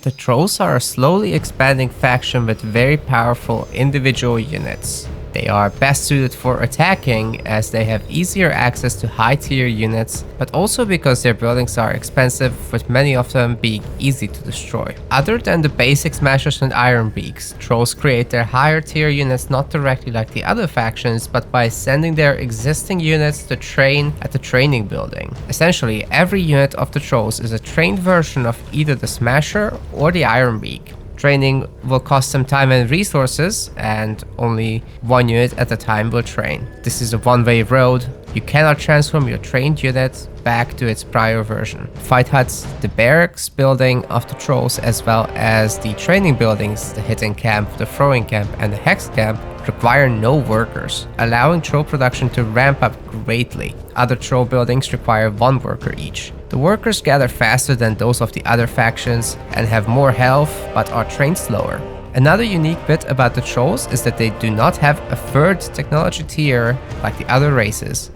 The Trolls are a slowly expanding faction with very powerful individual units. They are best suited for attacking as they have easier access to high tier units, but also because their buildings are expensive, with many of them being easy to destroy. Other than the basic smashers and iron beaks, Trolls create their higher tier units not directly like the other factions, but by sending their existing units to train at the training building. Essentially, every unit of the Trolls is a trained version of either the smasher or the iron beak. Training will cost some time and resources, and only one unit at a time will train. This is a one-way road. You cannot transform your trained unit back to its prior version. Fight huts, the barracks building of the Trolls, as well as the training buildings, the hitting camp, the throwing camp, and the hex camp, require no workers, allowing troll production to ramp up greatly. Other troll buildings require one worker each. The workers gather faster than those of the other factions and have more health, but are trained slower. Another unique bit about the Trolls is that they do not have a third technology tier like the other races.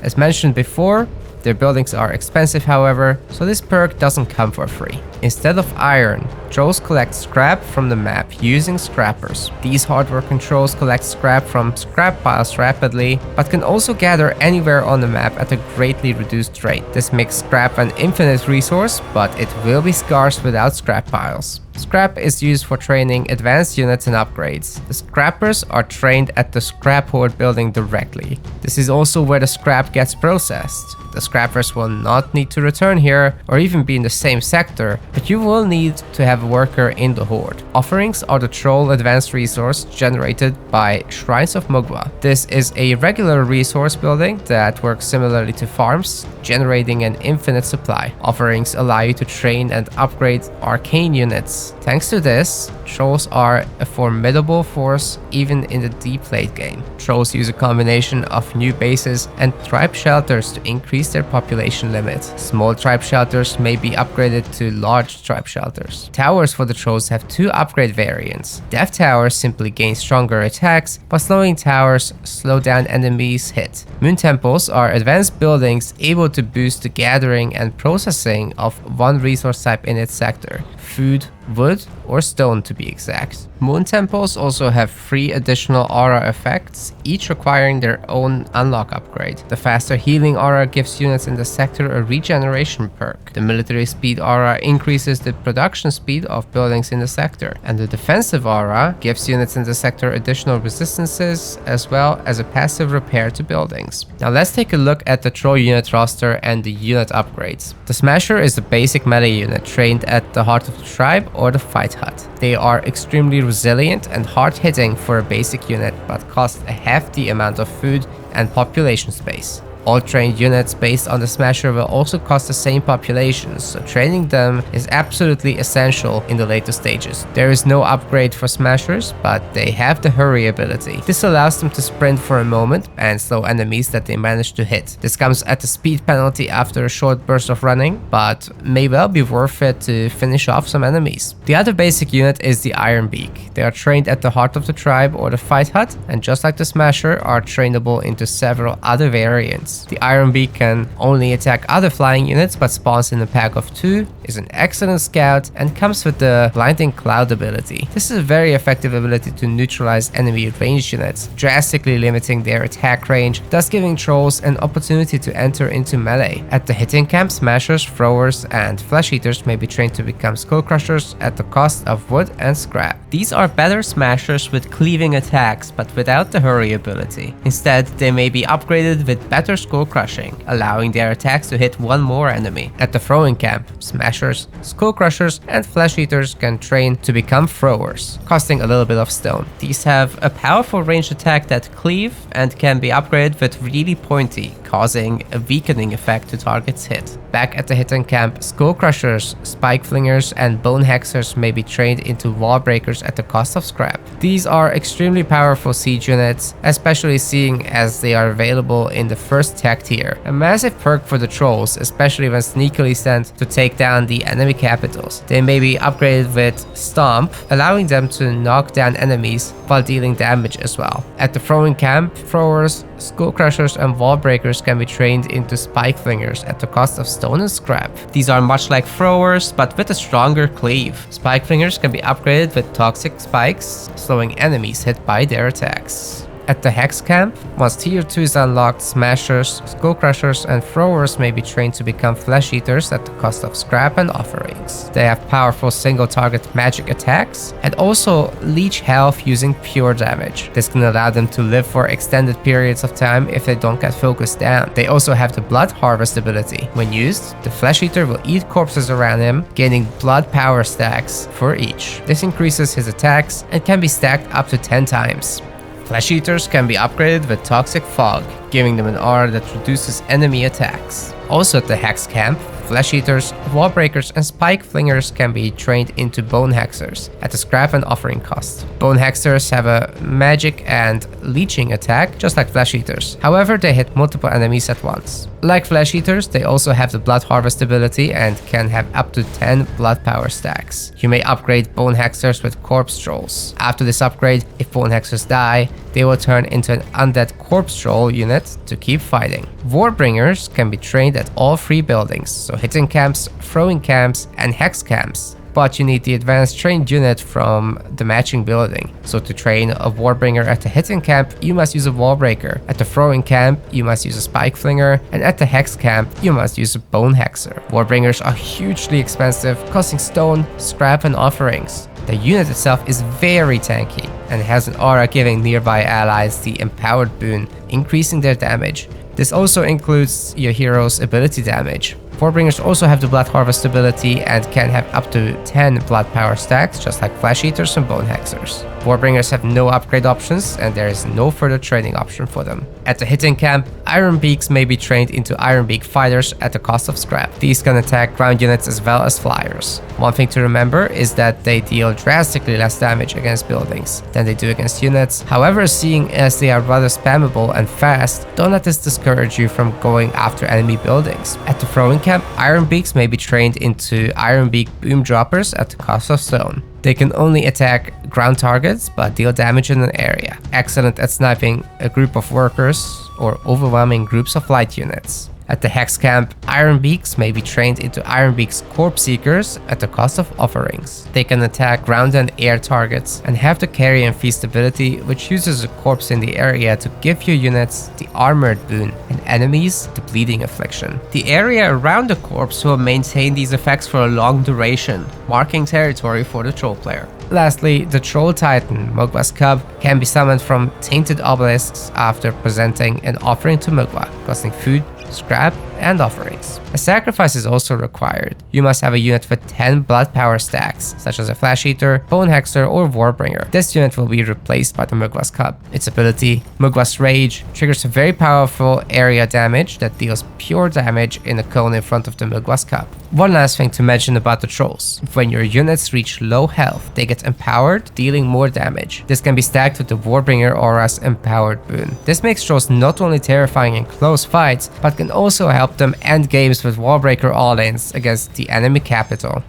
As mentioned before, their buildings are expensive, however, so this perk doesn't come for free. Instead of iron, Trolls collect scrap from the map using scrappers. These hardworking Trolls collect scrap from scrap piles rapidly, but can also gather anywhere on the map at a greatly reduced rate. This makes scrap an infinite resource, but it will be scarce without scrap piles. Scrap is used for training advanced units and upgrades. The scrappers are trained at the scrap hoard building directly. This is also where the scrap gets processed. The scrappers will not need to return here or even be in the same sector, but you will need to have a worker in the hoard. Offerings are the troll advanced resource generated by Shrines of Mugwa. This is a regular resource building that works similarly to farms, generating an infinite supply. Offerings allow you to train and upgrade arcane units. Thanks to this, Trolls are a formidable force even in the deep late game. Trolls use a combination of new bases and tribe shelters to increase their population limit. Small tribe shelters may be upgraded to large tribe shelters. Towers for the Trolls have two upgrade variants. Death Towers simply gain stronger attacks, while slowing towers slow down enemies' hit. Moon Temples are advanced buildings able to boost the gathering and processing of one resource type in its sector. Food, wood, or stone to be exact. Moon Temples also have 3 additional aura effects, each requiring their own unlock upgrade. The faster healing aura gives units in the sector a regeneration perk. The military speed aura increases the production speed of buildings in the sector. And the defensive aura gives units in the sector additional resistances as well as a passive repair to buildings. Now let's take a look at the troll unit roster and the unit upgrades. The Smasher is a basic melee unit trained at the heart of the tribe or the fight hut. They are extremely resilient and hard-hitting for a basic unit, but cost a hefty amount of food and population space. All trained units based on the Smasher will also cost the same population, so training them is absolutely essential in the later stages. There is no upgrade for Smashers, but they have the hurry ability. This allows them to sprint for a moment and slow enemies that they manage to hit. This comes at a speed penalty after a short burst of running, but may well be worth it to finish off some enemies. The other basic unit is the Iron Beak. They are trained at the heart of the tribe or the fight hut, and just like the Smasher, are trainable into several other variants. The Iron Beak can only attack other flying units but spawns in a pack of 2, is an excellent scout, and comes with the Blinding Cloud ability. This is a very effective ability to neutralize enemy ranged units, drastically limiting their attack range, thus giving Trolls an opportunity to enter into melee. At the hitting camp, Smashers, Throwers, and Flesh Eaters may be trained to become Skull Crushers at the cost of wood and scrap. These are better Smashers with cleaving attacks but without the hurry ability. Instead, they may be upgraded with better Skull Crushing, allowing their attacks to hit one more enemy. At the throwing camp, Smashers, Skull Crushers, and Flesh Eaters can train to become Throwers, costing a little bit of stone. These have a powerful ranged attack that cleave and can be upgraded with really pointy, causing a weakening effect to targets hit. Back at the hitting camp, Skull Crushers, Spike Flingers, and Bone Hexers may be trained into Wall Breakers at the cost of scrap. These are extremely powerful siege units, especially seeing as they are available in the first attack tier. A massive perk for the trolls, especially when sneakily sent to take down the enemy capitals. They may be upgraded with Stomp, allowing them to knock down enemies while dealing damage as well. At the throwing camp, throwers, skull crushers and wall breakers can be trained into spike flingers at the cost of stone and scrap. These are much like throwers, but with a stronger cleave. Spike flingers can be upgraded with toxic spikes, slowing enemies hit by their attacks. At the Hex Camp, once Tier 2 is unlocked, Smashers, Skull Crushers, and Throwers may be trained to become Flesh Eaters at the cost of scrap and offerings. They have powerful single-target magic attacks, and also leech health using pure damage. This can allow them to live for extended periods of time if they don't get focused down. They also have the Blood Harvest ability. When used, the Flesh Eater will eat corpses around him, gaining blood power stacks for each. This increases his attacks and can be stacked up to 10 times. Flesh Eaters can be upgraded with Toxic Fog, giving them an aura that reduces enemy attacks. Also at the Hex Camp, Flesh Eaters, Wall Breakers, and Spike Flingers can be trained into Bone Hexers at the scrap and offering cost. Bone Hexers have a magic and leeching attack, just like Flesh Eaters. However, they hit multiple enemies at once. Like Flesh Eaters, they also have the Blood Harvest ability and can have up to 10 blood power stacks. You may upgrade Bone Hexers with Corpse Trolls. After this upgrade, if Bone Hexers die, they will turn into an undead Corpse Troll unit to keep fighting. Warbringers can be trained at all 3 buildings, so hitting camps, throwing camps, and hex camps. But you need the advanced trained unit from the matching building. So to train a Warbringer at the hitting camp, you must use a Wallbreaker. At the throwing camp, you must use a Spike Flinger. And at the hex camp, you must use a Bone Hexer. Warbringers are hugely expensive, costing stone, scrap, and offerings. The unit itself is very tanky and has an aura giving nearby allies the Empowered boon, increasing their damage. This also includes your hero's ability damage. Warbringers also have the Blood Harvest ability and can have up to 10 blood power stacks, just like Flesh Eaters and Bone Hexers. Warbringers have no upgrade options and there is no further training option for them. At the hitting camp, Iron Beaks may be trained into Iron Beak fighters at the cost of scrap. These can attack ground units as well as flyers. One thing to remember is that they deal drastically less damage against buildings than they do against units. However, seeing as they are rather spammable and fast, don't let this discourage you from going after enemy buildings. At the throwing camp, Iron Beaks may be trained into Iron Beak Boom Droppers at the cost of stone. They can only attack ground targets but deal damage in an area. Excellent at sniping a group of workers or overwhelming groups of light units. At the Hex Camp, Iron Beaks may be trained into Iron Beak's Corpse Seekers at the cost of offerings. They can attack ground and air targets and have the Carry and Feast ability, which uses a corpse in the area to give your units the Armored boon and enemies the Bleeding Affliction. The area around the corpse will maintain these effects for a long duration, marking territory for the troll player. Lastly, the Troll Titan, Mugwa's Cub, can be summoned from Tainted Obelisks after presenting an offering to Mugwa, costing food, scrap, and offerings. A sacrifice is also required. You must have a unit with 10 blood power stacks, such as a Flesh Eater, Bone Hexer, or Warbringer. This unit will be replaced by the Mugwa's Cub. Its ability, Mugwa's Rage, triggers a very powerful area damage that deals pure damage in a cone in front of the Mugwa's Cub. One last thing to mention about the trolls. When your units reach low health, they get empowered, dealing more damage. This can be stacked with the Warbringer aura's Empowered boon. This makes trolls not only terrifying in close fights, but can also help them end games with Wallbreaker all-ins against the enemy capital.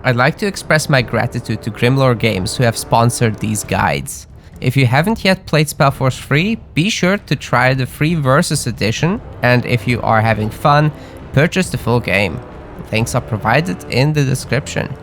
I'd like to express my gratitude to Grimlore Games who have sponsored these guides. If you haven't yet played SpellForce 3, be sure to try the free Versus edition, and if you are having fun, purchase the full game. Links are provided in the description.